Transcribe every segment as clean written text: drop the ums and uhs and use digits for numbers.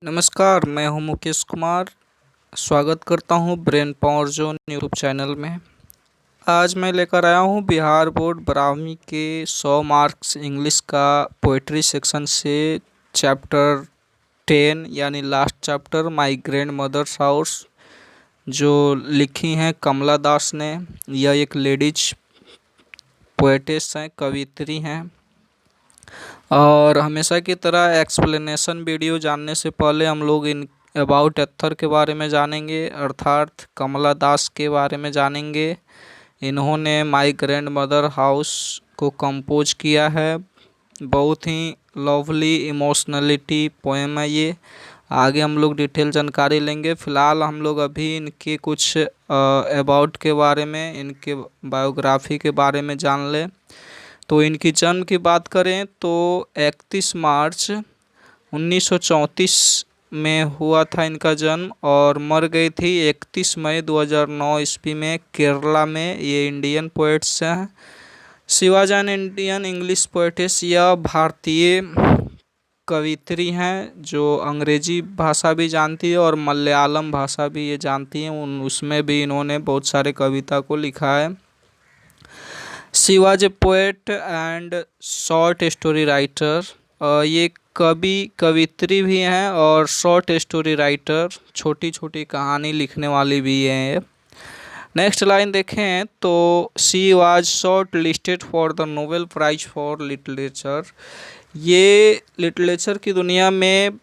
नमस्कार, मैं हूं मुकेश कुमार। स्वागत करता हूं brain power zone YouTube channel में। आज मैं लेकर आया हूं बिहार बोर्ड 12वीं के 100 मार्क्स इंग्लिश का पोएट्री सेक्शन से चैप्टर 10 यानी last chapter my grandmother's house, जो लिखी हैं कमला दास ने। यह एक लेडीज पोएटेस हैं, कवियत्री हैं। और हमेशा की तरह एक्सप्लेनेशन वीडियो जानने से पहले हम लोग इन अबाउट एथर के बारे में जानेंगे, अर्थात कमला दास के बारे में जानेंगे। इन्होंने माय ग्रैंड मदर हाउस को कंपोज किया है। बहुत ही लवली इमोशनलिटी पोएम है ये। आगे हम लोग डिटेल जानकारी लेंगे। फ़िलहाल हम लोग अभी इनके कुछ अबाउट के बारे में, इनके बायोग्राफी के बारे में जान लें। तो इनकी जन्म की बात करें तो 31 मार्च 1934 में हुआ था इनका जन्म, और मर गई थी 31 मई 2009 ईस्वी में केरला में। ये इंडियन पोएट्स हैं। Shivaji an Indian English poetess, यह भारतीय कवित्री हैं जो अंग्रेजी भाषा भी जानती है और मलयालम भाषा भी ये जानती हैं। उसमें भी इन्होंने बहुत सारे कविता को लिखा है। She was a poet and short story writer. ये कवित्री भी हैं और शॉर्ट स्टोरी राइटर, छोटी छोटी कहानी लिखने वाली भी हैं। नेक्स्ट लाइन देखें तो she was shortlisted for the Nobel prize for literature. ये लिटरेचर की दुनिया में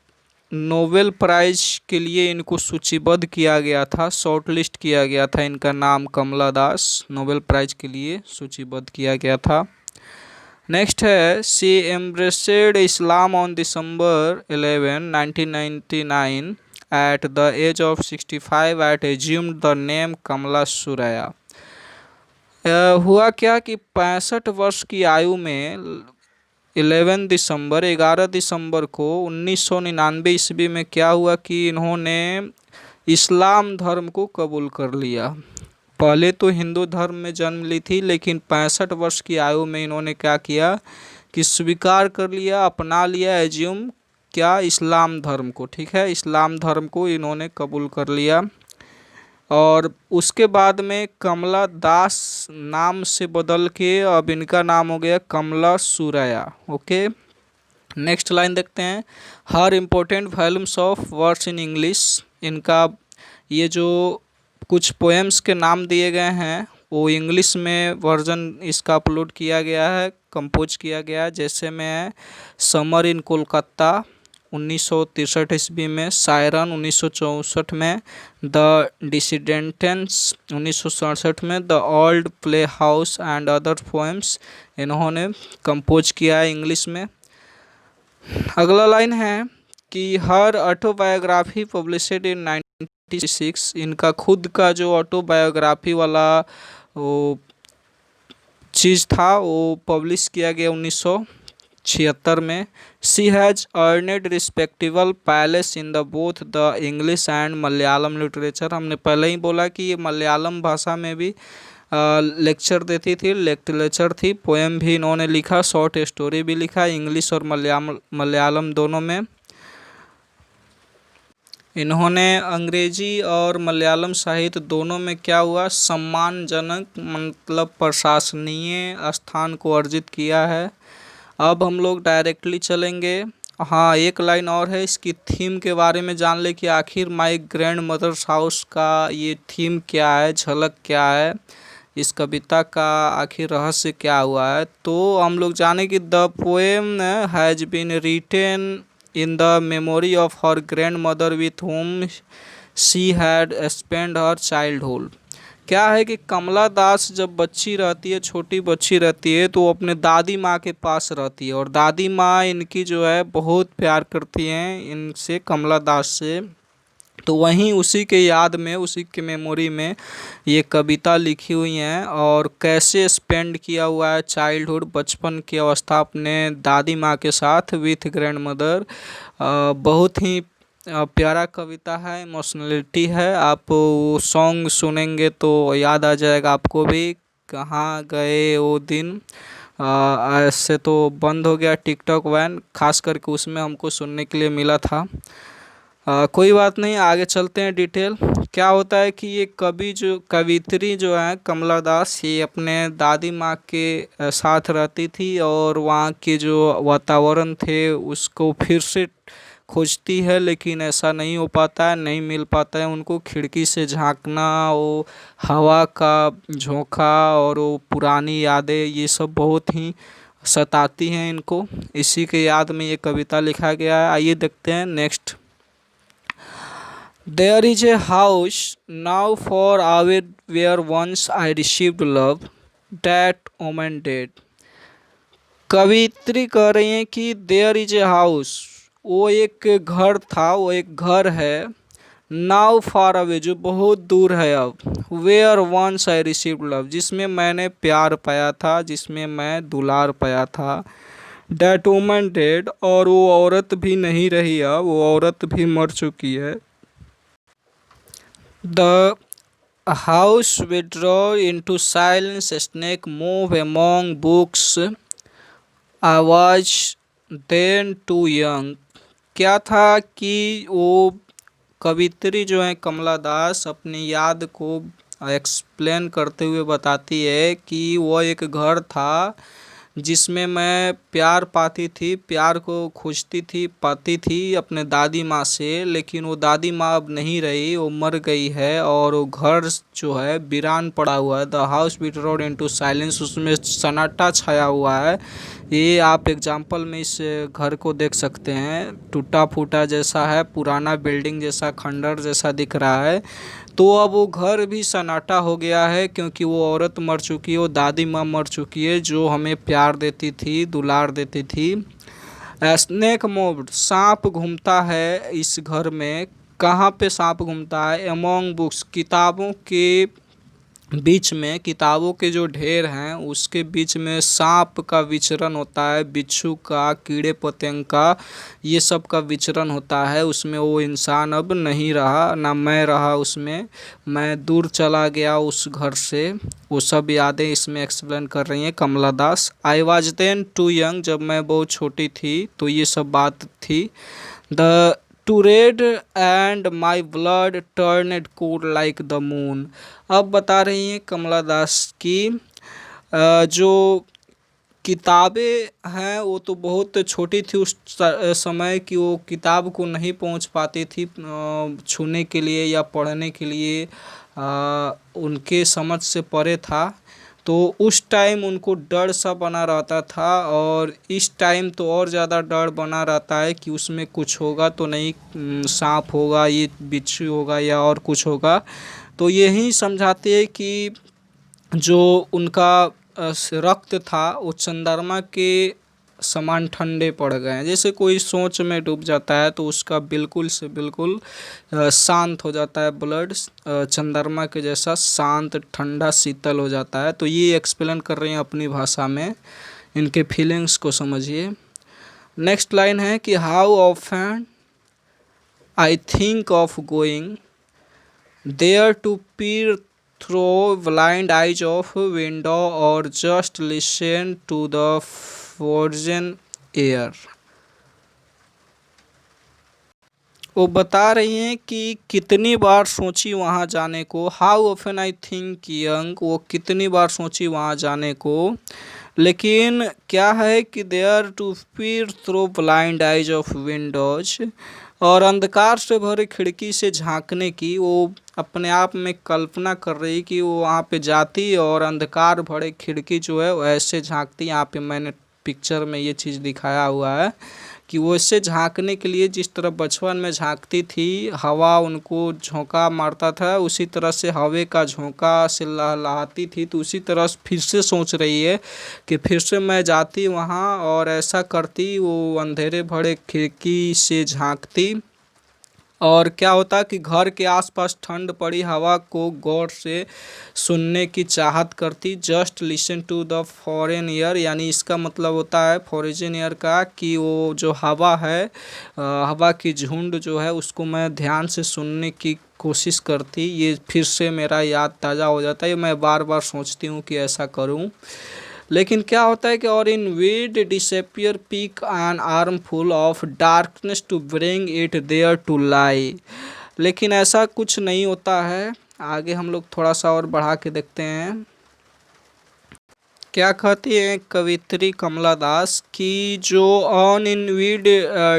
नोबेल प्राइज के लिए इनको सूचीबद्ध किया गया था, शॉर्ट लिस्ट किया गया था। इनका नाम कमला दास नोबेल प्राइज के लिए सूचीबद्ध किया गया था। नेक्स्ट है she embraced Islam on December 11 1999 at the age of 65 at assumed the name Kamala Suraiya. हुआ क्या कि 65 वर्ष की आयु में 11 दिसंबर को 1999 ईस्वी में क्या हुआ कि इन्होंने इस्लाम धर्म को कबूल कर लिया। पहले तो हिंदू धर्म में जन्म ली थी, लेकिन 65 वर्ष की आयु में इन्होंने क्या किया कि स्वीकार कर लिया, अपना लिया, एज्यूम क्या, इस्लाम धर्म को। ठीक है, इस्लाम धर्म को इन्होंने कबूल कर लिया। और उसके बाद में कमला दास नाम से बदल के अब इनका नाम हो गया Kamala Suraiya. Okay, next line देखते हैं। Her important volumes of words in English. इनका ये जो कुछ पोएम्स के नाम दिए गए हैं वो इंग्लिश में वर्जन इसका अपलोड किया गया है, कंपोज किया गया है। जैसे में समर इन कोलकाता 1963 ईस्वी में, सायरन 1964 में, द डिसिडेंटेंट्स 1967 में, the old play house and other poems इन्होंने कंपोज किया है इंग्लिश में। अगला लाइन है कि हर ऑटोबायोग्राफी पब्लिश्ड इन 1996। इनका खुद का जो ऑटोबायोग्राफी वाला वो चीज़ था वो पब्लिश किया गया 1976 में। She has earned respectable palace in the both the English and Malayalam literature. हमने पहले ही बोला कि ये मलयालम भाषा में भी लेक्चर देती थी, लिटरेचर थी। पोएम भी इन्होंने लिखा, शॉर्ट स्टोरी भी लिखा, इंग्लिश और मलयालम दोनों में। इन्होंने अंग्रेजी और मलयालम साहित्य दोनों में क्या हुआ, सम्मानजनक मतलब प्रशंसनीय स्थान को अर्जित किया है। अब हम लोग डायरेक्टली चलेंगे। हाँ, एक लाइन और है, इसकी थीम के बारे में जान ले कि आखिर माय ग्रैंड मदर्स हाउस का ये थीम क्या है, झलक क्या है, इस कविता का आखिर रहस्य क्या हुआ है। तो हम लोग जाने कि the poem has been written in the memory of her grandmother with home she had spend her childhood. क्या है कि कमला दास जब बच्ची रहती है, छोटी बच्ची रहती है, तो वो अपने दादी माँ के पास रहती है, और दादी माँ इनकी जो है बहुत प्यार करती हैं इनसे, कमला दास से। तो वहीं उसी के याद में, उसी के मेमोरी में ये कविता लिखी हुई हैं, और कैसे स्पेंड किया हुआ है चाइल्डहुड, बचपन की अवस्था अपने दादी माँ के साथ विथ ग्रैंड मदर। बहुत ही प्यारा कविता है, इमोशनलिटी है। आप वो सॉन्ग सुनेंगे तो याद आ जाएगा आपको भी, कहाँ गए वो दिन। ऐसे तो बंद हो गया टिकटॉक वैन, खास करके उसमें हमको सुनने के लिए मिला था। कोई बात नहीं, आगे चलते हैं डिटेल। क्या होता है कि ये कवित्री जो है कमला दास, ये अपने दादी माँ के साथ रहती थी और वहाँ के जो वातावरण थे उसको फिर से खोजती है, लेकिन ऐसा नहीं हो पाता है, नहीं मिल पाता है उनको। खिड़की से झांकना, वो हवा का झोंका और वो पुरानी यादें, ये सब बहुत ही सताती हैं इनको। इसी के याद में ये कविता लिखा गया है। आइए देखते हैं next. There is a house now far away where once I received love, that woman dead. कवित्री कह रही हैं कि देयर इज ए हाउस, वो एक घर था, वो एक घर है। नाउ फार अवे, जो बहुत दूर है अब। Where once I received love, जिसमें मैंने प्यार पाया था, जिसमें मैं दुलार पाया था। डैट वुमन डेड, और वो औरत भी नहीं रही अब, वो औरत भी मर चुकी है। The house withdrew into silence, a snake moved among books. I was then too young. क्या था कि वो कवित्री जो है कमला दास अपनी याद को एक्सप्लेन करते हुए बताती है कि वो एक घर था जिसमें मैं प्यार पाती थी, प्यार को खोजती थी, पाती थी अपने दादी माँ से, लेकिन वो दादी माँ अब नहीं रही, वो मर गई है और वो घर जो है वीरान पड़ा हुआ है। द हाउस विथड्रॉड इनटू साइलेंस, उसमें सन्नाटा छाया हुआ है। ये आप एग्जाम्पल में इस घर को देख सकते हैं, टूटा फूटा जैसा है, पुराना बिल्डिंग जैसा, खंडर जैसा दिख रहा है। तो अब वो घर भी सन्नाटा हो गया है क्योंकि वो औरत मर चुकी है, वो दादी माँ मर चुकी है जो हमें प्यार देती थी, दुलार देती थी। स्नेक मोब्ड, सांप घूमता है इस घर में। कहाँ पे सांप घूमता है? एमोंग बुक्स, किताबों के बीच में, किताबों के जो ढेर हैं उसके बीच में सांप का विचरण होता है, बिच्छू का, कीड़े पतंग का, ये सब का विचरण होता है उसमें। वो इंसान अब नहीं रहा, ना मैं रहा उसमें, मैं दूर चला गया उस घर से। वो सब यादें इसमें एक्सप्लेन कर रही हैं Kamala Das. I was then too young, जब मैं बहुत छोटी थी तो ये सब बात थी। The two red and my blood turned cold like the moon. अब बता रही हैं कमला दास की जो किताबें हैं वो तो बहुत छोटी थी उस समय कि वो किताब को नहीं पहुंच पाती थी छूने के लिए या पढ़ने के लिए, उनके समझ से परे था। तो उस टाइम उनको डर सा बना रहता था, और इस टाइम तो और ज़्यादा डर बना रहता है कि उसमें कुछ होगा तो नहीं, सांप होगा, ये बिच्छू होगा या और कुछ होगा। तो यही समझाते हैं कि जो उनका रक्त था वो चंद्रमा के समान ठंडे पड़ गए हैं। जैसे कोई सोच में डूब जाता है तो उसका बिल्कुल से बिल्कुल शांत हो जाता है ब्लड, चंद्रमा के जैसा शांत, ठंडा, शीतल हो जाता है। तो ये एक्सप्लेन कर रही हैं अपनी भाषा में, इनके फीलिंग्स को समझिए। नेक्स्ट लाइन है कि how often I think of going there to peer through blind eyes of window or just listen to the frozen air। वो बता रही हैं कि कितनी बार सोची वहाँ जाने को। How often I think young, वो कितनी बार सोची वहाँ जाने को, लेकिन क्या है कि there to Pir through blind eyes of Windows, और अंधकार से भरी खिड़की से झांकने की वो अपने आप में कल्पना कर रही कि वो वहाँ पे जाती और अंधकार भरे खिड़की जो है वो ऐसे झांकती। यहाँ पे मैंने पिक्चर में ये चीज़ दिखाया हुआ है कि वो इससे झांकने के लिए जिस तरह बचपन में झांकती थी, हवा उनको झोंका मारता था, उसी तरह से हवे का झोंका से लहलहाती थी। तो उसी तरह फिर से सोच रही है कि फिर से मैं जाती वहाँ और ऐसा करती, वो अंधेरे भरे खिड़की से झांकती। और क्या होता कि घर के आसपास ठंड पड़ी हवा को गौर से सुनने की चाहत करती। Just listen to the foreign air, यानी इसका मतलब होता है फॉरेन एयर का कि वो जो हवा है, हवा की झुंड जो है उसको मैं ध्यान से सुनने की कोशिश करती। ये फिर से मेरा याद ताज़ा हो जाता है, मैं बार बार सोचती हूँ कि ऐसा करूँ। लेकिन क्या होता है कि और in wild despair pick an armful of darkness to bring it there to lie. लेकिन ऐसा कुछ नहीं होता है। आगे हम लोग थोड़ा सा और बढ़ा के देखते हैं। क्या कहती है कवित्री कमला दास कि जो ऑन इन वीड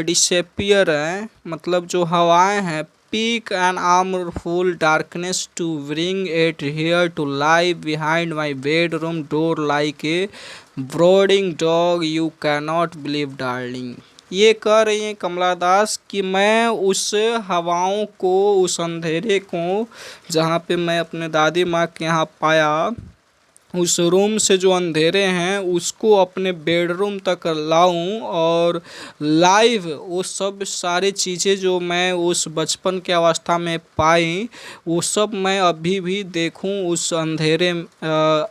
डिसअपियर है, मतलब जो हवाएं हैं, pick an armful darkness to bring it here to lie behind my bedroom door like a brooding dog you cannot believe darling. ये कह रही हैं कमला दास कि मैं उस हवाओं को, उस अंधेरे को जहाँ पे मैं अपने दादी माँ के यहाँ पाया, उस रूम से जो अंधेरे हैं उसको अपने बेडरूम तक लाऊं और लाइव वो सब सारी चीज़ें जो मैं उस बचपन के अवस्था में पाई वो सब मैं अभी भी देखूं उस अंधेरे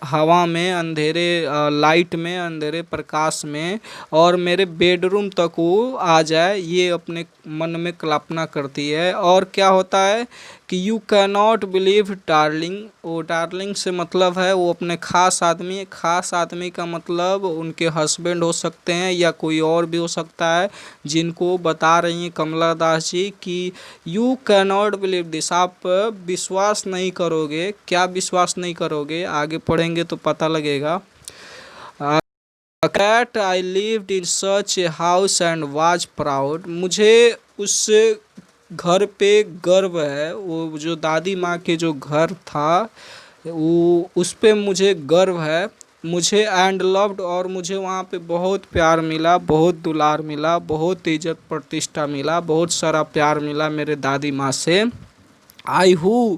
हवा में, अंधेरे लाइट में, अंधेरे प्रकाश में, और मेरे बेडरूम तक वो आ जाए, ये अपने मन में कल्पना करती है। और क्या होता है कि यू कैनॉट बिलीव डार्लिंग, वो डार्लिंग से मतलब है वो अपने ख़ास आदमी, ख़ास आदमी का मतलब उनके हस्बैंड हो सकते हैं या कोई और भी हो सकता है, जिनको बता रही हैं कमला दास जी कि यू कैनॉट बिलीव दिस, आप विश्वास नहीं करोगे। क्या विश्वास नहीं करोगे, आगे पढ़ेंगे तो पता लगेगा। That I lived in such a house and was proud, मुझे उस घर पे गर्व है। वो जो दादी माँ के जो घर था वो उस पे मुझे गर्व है। मुझे एंड लव्ड, और मुझे वहाँ पे बहुत प्यार मिला, बहुत दुलार मिला, बहुत इज्जत प्रतिष्ठा मिला, बहुत सारा प्यार मिला मेरे दादी माँ से। I who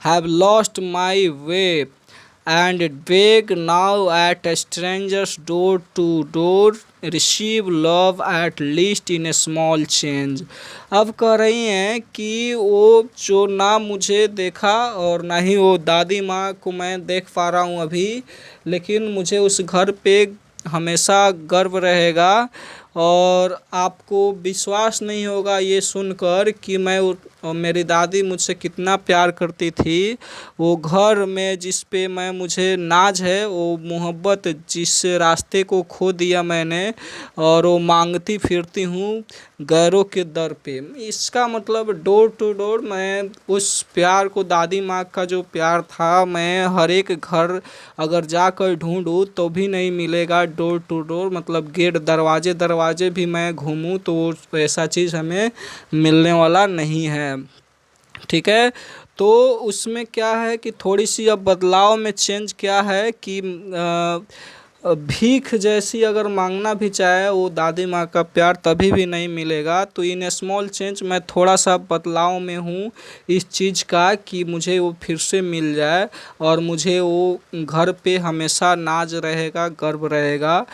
have lost my way and beg now at a stranger's door to door receive love at least in a small change। अब कह रही हैं कि वो जो ना मुझे देखा और ना ही वो दादी माँ को मैं देख पा रहा हूँ अभी, लेकिन मुझे उस घर पे हमेशा गर्व रहेगा। और आपको विश्वास नहीं होगा ये सुनकर कि मेरी दादी मुझसे कितना प्यार करती थी। वो घर में जिस पे मैं मुझे नाज है, वो मोहब्बत जिस रास्ते को खो दिया मैंने और वो मांगती फिरती हूँ गैरों के दर पे। इसका मतलब डोर टू डोर मैं उस प्यार को, दादी माँ का जो प्यार था, मैं हर एक घर अगर जाकर ढूंढूं तो भी नहीं मिलेगा। डोर टू डोर मतलब गेट, दरवाजे दरवाजे भी मैं घूमूं तो ऐसा चीज़ हमें मिलने वाला नहीं है। ठीक है, तो उसमें क्या है कि थोड़ी सी अब बदलाव में चेंज क्या है कि भीख जैसी अगर मांगना भी चाहे वो दादी माँ का प्यार तभी भी नहीं मिलेगा। तो इन स्मॉल चेंज मैं थोड़ा सा बदलाव में हूँ इस चीज़ का कि मुझे वो फिर से मिल जाए और मुझे वो घर पे हमेशा नाज रहेगा, गर्व रहेगा।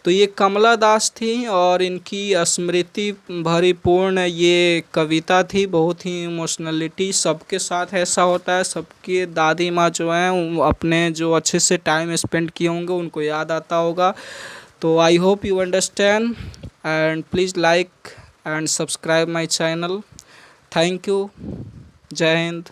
तो ये कमला दास थी और इनकी स्मृति भरी पूर्ण ये कविता थी। बहुत ही इमोशनलिटी, सबके साथ ऐसा होता है, सबके दादी माँ जो हैं वो अपने जो अच्छे से टाइम स्पेंड किए होंगे उनको याद आता होगा। तो I hope you understand and please like and subscribe my channel. Thank you. जय हिंद।